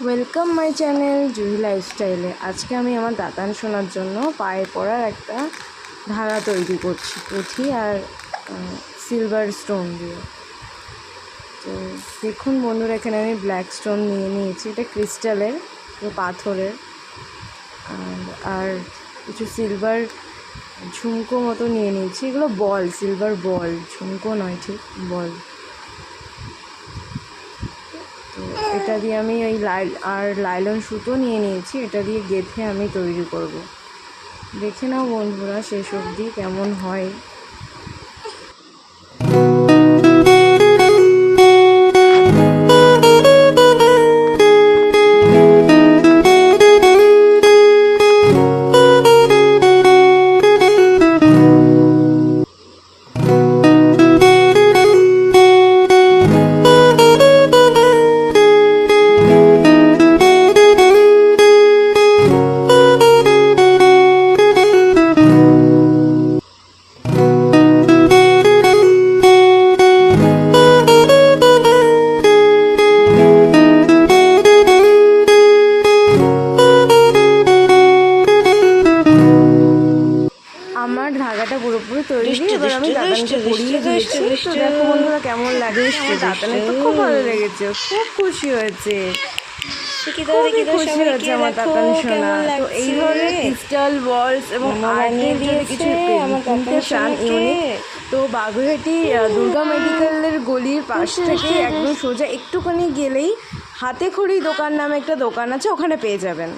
Welcome my channel Juhi লাইফস্টাইলে। আজকে আমি আমার দাতান শোনার জন্য পায়ে পড়ার একটা ধারা তৈরি করছি পুঁথি আর সিলভার স্টোন দিয়ে। তো দেখুন বন্ধুরা, এখানে আমি ব্ল্যাক স্টোন নিয়ে নিয়েছি, এটা ক্রিস্টালের পাথরের, আর কিছু সিলভার ঝুমকো মতো নিয়ে নিয়েছি। এগুলো বল, সিলভার বল, ঝুমকো নয়, ঠিক বল। তো এটা দিয়ে আমি ওই লাইলন সুতো নিয়ে নিয়েছি, এটা দিয়ে গেঁথে আমি তৈরি করব। দেখে নাও বন্ধুরা শেষ অবধি কেমন হয়। আমার ধাগাটা পুরোপুরি তৈরি, এবার আমি দাদানকে পরিয়ে দিয়েছি। তো দেখো বন্ধুরা কেমন লাগে। দাদানের তো খুব ভালো লেগেছে, খুব খুশি হয়েছে, খুবই খুশি হয়েছে আমার দাতান শোনা। তো এই ধরনের ক্রিস্টাল বলস এবং আর্টের যদি কিছু কিনতে চান ইউনিক, তো বাগুইহাটি দুর্গা মেডিকেলের গলির পাশ থেকে একদম সোজা একটুখানি গেলেই হাতে খড়ি দোকান নামে একটা দোকান আছে, ওখানে পেয়ে যাবেন।